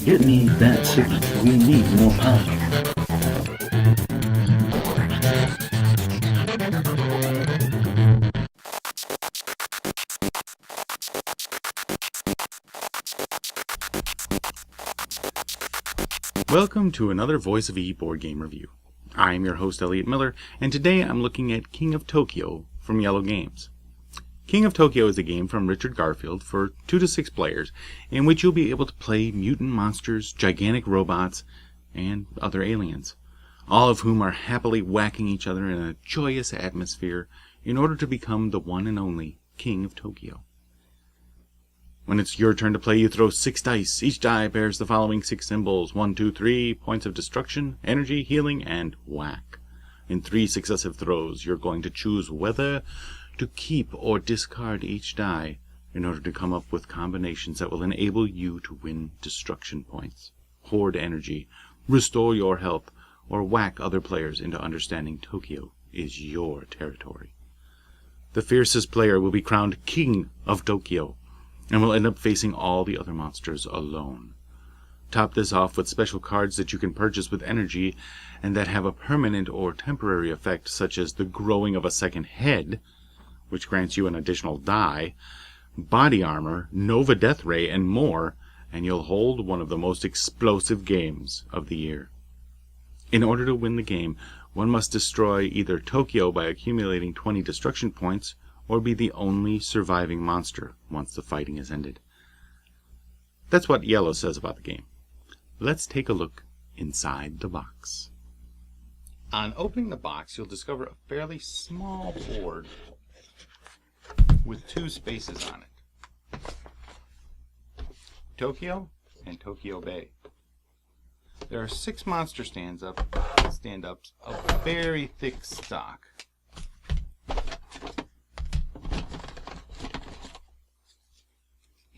Get me that signal. We need more power. Welcome to another Voice of E board game review. I am your host Elliott Miller, and today I'm looking at King of Tokyo from Iello Games. King of Tokyo is a game from Richard Garfield for 2 to 6 players, in which you'll be able to play mutant monsters, gigantic robots, and other aliens, all of whom are happily whacking each other in a joyous atmosphere in order to become the one and only King of Tokyo. When it's your turn to play, you throw 6 dice. Each die bears the following 6 symbols: 1, 2, 3, points of destruction, energy, healing, and whack. In 3 successive throws, you're going to choose whether to keep or discard each die in order to come up with combinations that will enable you to win destruction points, hoard energy, restore your health, or whack other players into understanding Tokyo is your territory. The fiercest player will be crowned King of Tokyo, and will end up facing all the other monsters alone. Top this off with special cards that you can purchase with energy and that have a permanent or temporary effect, such as the growing of a second head, which grants you an additional die, body armor, Nova Death Ray, and more, and you'll hold one of the most explosive games of the year. In order to win the game, one must destroy either Tokyo by accumulating 20 destruction points, or be the only surviving monster once the fighting is ended. That's what Iello says about the game. Let's take a look inside the box. On opening the box, you'll discover a fairly small board with 2 spaces on it: Tokyo and Tokyo Bay. There are 6 monster stand-ups of very thick stock.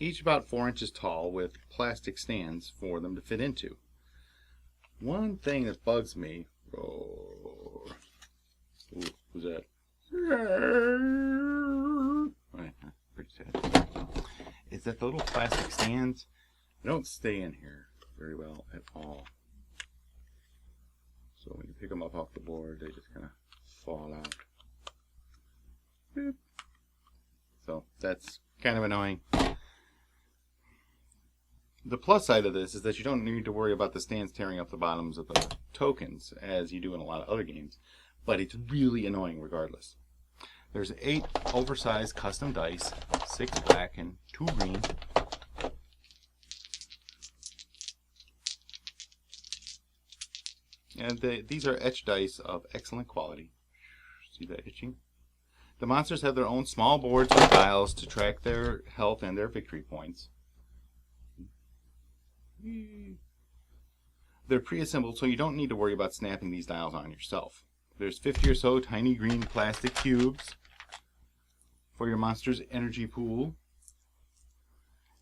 Each about 4 inches tall, with plastic stands for them to fit into. One thing that bugs me, who's that? Pretty sad. Is that the little plastic stands don't stay in here very well at all. So when you pick them up off the board, they just kind of fall out. So that's kind of annoying. The plus side of this is that you don't need to worry about the stands tearing up the bottoms of the tokens, as you do in a lot of other games, but it's really annoying regardless. There's 8 oversized custom dice, 6 black and 2 green. And these are etched dice of excellent quality. See that itching? The monsters have their own small boards with dials to track their health and their victory points. They're pre-assembled, so you don't need to worry about snapping these dials on yourself. There's 50 or so tiny green plastic cubes for your monster's energy pool.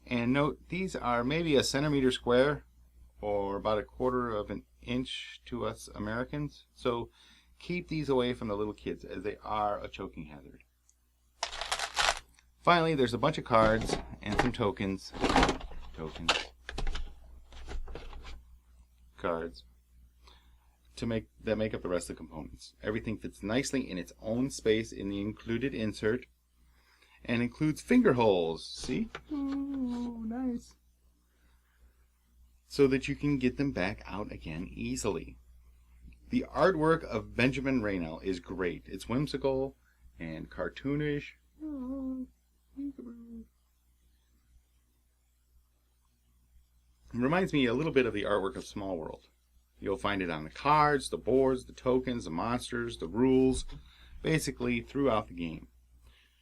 And note, these are maybe a centimeter square, or about 1/4 of an inch to us Americans. So keep these away from the little kids, as they are a choking hazard. Finally, there's a bunch of cards and some tokens. Cards that make up the rest of the components. Everything fits nicely in its own space in the included insert, and includes finger holes. See? Ooh, nice. So that you can get them back out again easily. The artwork of Benjamin Raynell is great. It's whimsical and cartoonish. It reminds me a little bit of the artwork of Small World. You'll find it on the cards, the boards, the tokens, the monsters, the rules, basically throughout the game.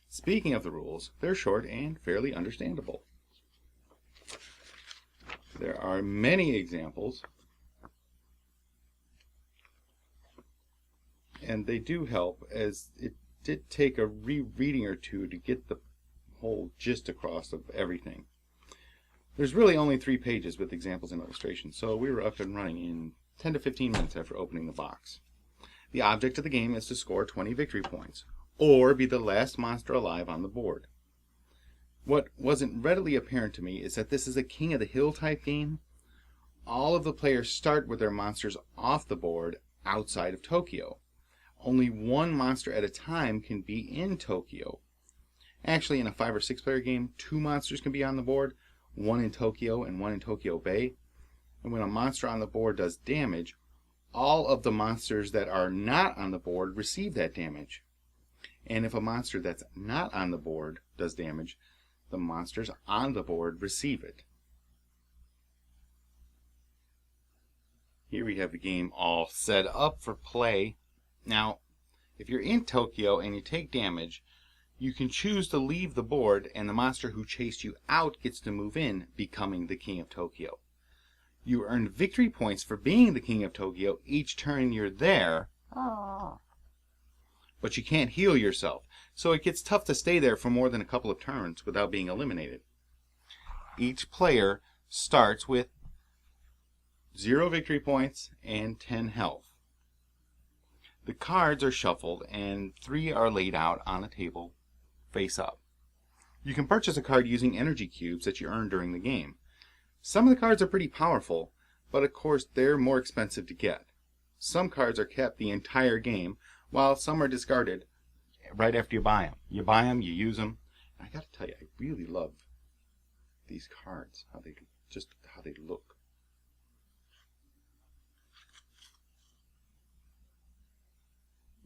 Speaking of the rules, they're short and fairly understandable. There are many examples, and they do help, as it did take a rereading or two to get the whole gist across of everything. There's really only 3 pages with examples and illustrations, so we were up and running in 10 to 15 minutes after opening the box. The object of the game is to score 20 victory points, or be the last monster alive on the board. What wasn't readily apparent to me is that this is a King of the Hill type game, all of the players start with their monsters off the board outside of Tokyo. Only one monster at a time can be in Tokyo. Actually, in a 5 or 6 player game, 2 monsters can be on the board, one in Tokyo and one in Tokyo Bay. And when a monster on the board does damage, all of the monsters that are not on the board receive that damage. And if a monster that's not on the board does damage, the monsters on the board receive it. Here we have the game all set up for play. Now, if you're in Tokyo and you take damage, you can choose to leave the board, and the monster who chased you out gets to move in, becoming the King of Tokyo. You earn victory points for being the King of Tokyo each turn you're there, but you can't heal yourself, so it gets tough to stay there for more than a couple of turns without being eliminated. Each player starts with 0 victory points and 10 health. The cards are shuffled and 3 are laid out on a table face up. You can purchase a card using energy cubes that you earn during the game. Some of the cards are pretty powerful, but of course they're more expensive to get. Some cards are kept the entire game, while some are discarded right after you buy them. You buy them, you use them. I gotta tell you, I really love these cards, how they look.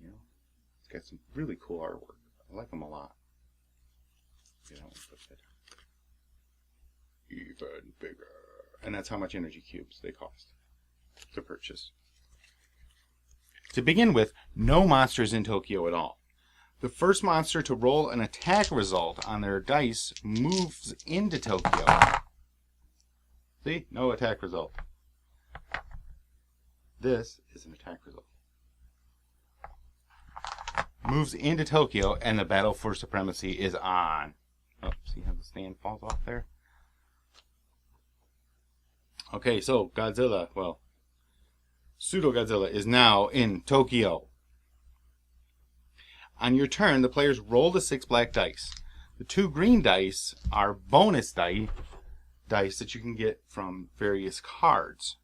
You know, it's got some really cool artwork. I like them a lot. Yeah, I'll put that even bigger. And that's how much energy cubes they cost to purchase. To begin with, no monsters in Tokyo at all. The first monster to roll an attack result on their dice moves into Tokyo. See? No attack result. This is an attack result. Moves into Tokyo, and the battle for supremacy is on. Oh, see how the stand falls off there? Okay, so Godzilla, well, Pseudo-Godzilla is now in Tokyo. On your turn, the players roll the 6 black dice. The 2 green dice are bonus dice that you can get from various cards.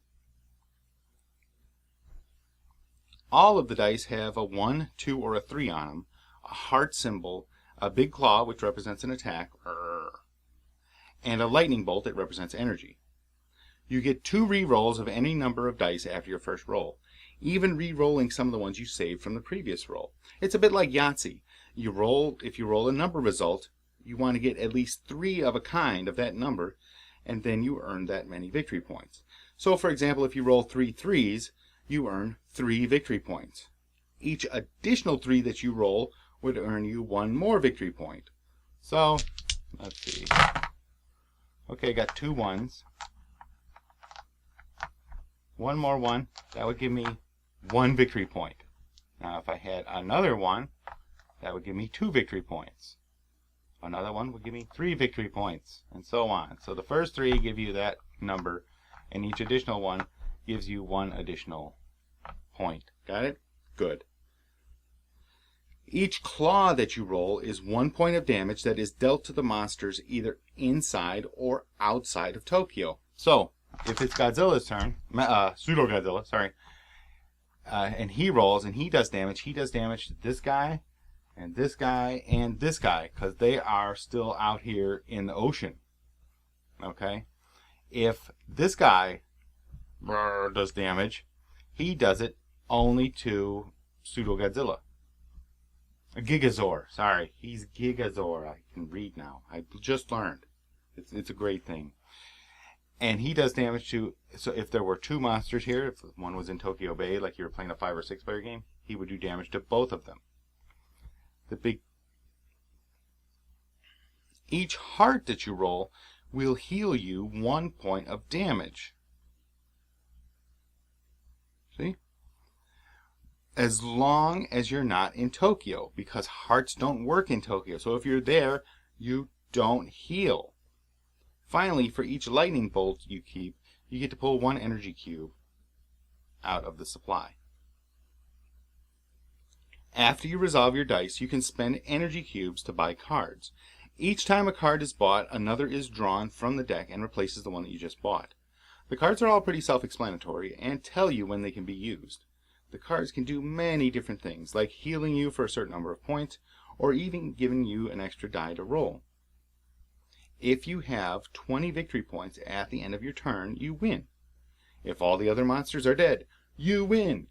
All of the dice have a 1, 2, or a 3 on them, a heart symbol, a big claw, which represents an attack, and a lightning bolt that represents energy. You get 2 re-rolls of any number of dice after your first roll, even re-rolling some of the ones you saved from the previous roll. It's a bit like Yahtzee. If you roll a number result, you want to get at least 3 of a kind of that number, and then you earn that many victory points. So, for example, if you roll 3 threes, you earn 3 victory points. Each additional 3 that you roll would earn you 1 more victory point. So, let's see. Okay, I got 2 1s. 1 more 1, that would give me 1 victory point. Now if I had another 1, that would give me 2 victory points. Another one would give me 3 victory points, and so on. So the first 3 give you that number, and each additional one gives you 1 additional point. Got it? Good. Each claw that you roll is 1 point of damage that is dealt to the monsters either inside or outside of Tokyo. So, if it's Godzilla's turn, Pseudo-Godzilla, sorry, and he rolls and he does damage to this guy, and this guy, and this guy, because they are still out here in the ocean. Okay? If this guy does damage, he does it only to Pseudo-Godzilla. Gigazor, sorry, he's Gigazor. I can read now. I just learned. It's a great thing. And he does damage to, so if there were 2 monsters here, if one was in Tokyo Bay, like you were playing a 5 or 6 player game, he would do damage to both of them. Each heart that you roll will heal you 1 point of damage. See? As long as you're not in Tokyo, because hearts don't work in Tokyo. So if you're there, you don't heal. Finally, for each lightning bolt you keep, you get to pull 1 energy cube out of the supply. After you resolve your dice, you can spend energy cubes to buy cards. Each time a card is bought, another is drawn from the deck and replaces the one that you just bought. The cards are all pretty self-explanatory and tell you when they can be used. The cards can do many different things, like healing you for a certain number of points, or even giving you an extra die to roll. If you have 20 victory points at the end of your turn, you win. If all the other monsters are dead, you win.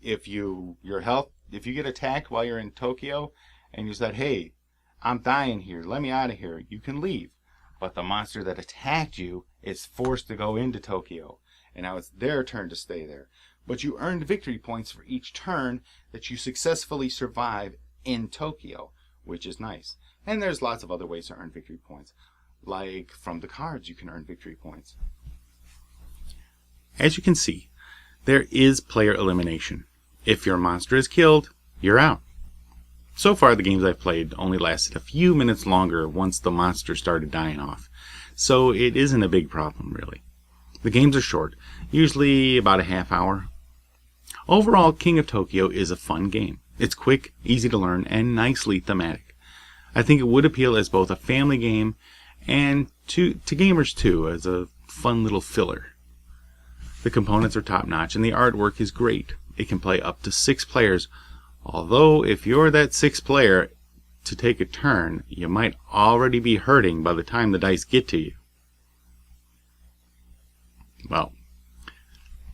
If you get attacked while you're in Tokyo and you said, "Hey, I'm dying here, let me out of here," you can leave. But the monster that attacked you is forced to go into Tokyo, and now it's their turn to stay there. But you earned victory points for each turn that you successfully survive in Tokyo, which is nice. And there's lots of other ways to earn victory points. Like from the cards you can earn victory points. As you can see, there is player elimination. If your monster is killed, you're out. So far the games I've played only lasted a few minutes longer once the monster started dying off. So it isn't a big problem really. The games are short, usually about a half hour. Overall, King of Tokyo is a fun game. It's quick, easy to learn, and nicely thematic. I think it would appeal as both a family game and to gamers too, as a fun little filler. The components are top-notch and the artwork is great. It can play up to 6 players, although if you're that 6th player to take a turn, you might already be hurting by the time the dice get to you. Well,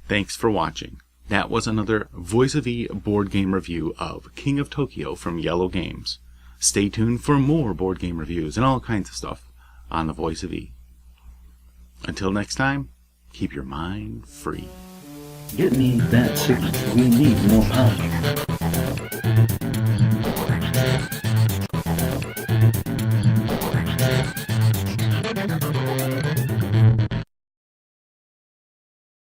thanks for watching. That was another Voice of E board game review of King of Tokyo from Iello Games. Stay tuned for more board game reviews and all kinds of stuff on the Voice of E. Until next time, keep your mind free. Get me that chicken. We need more pound.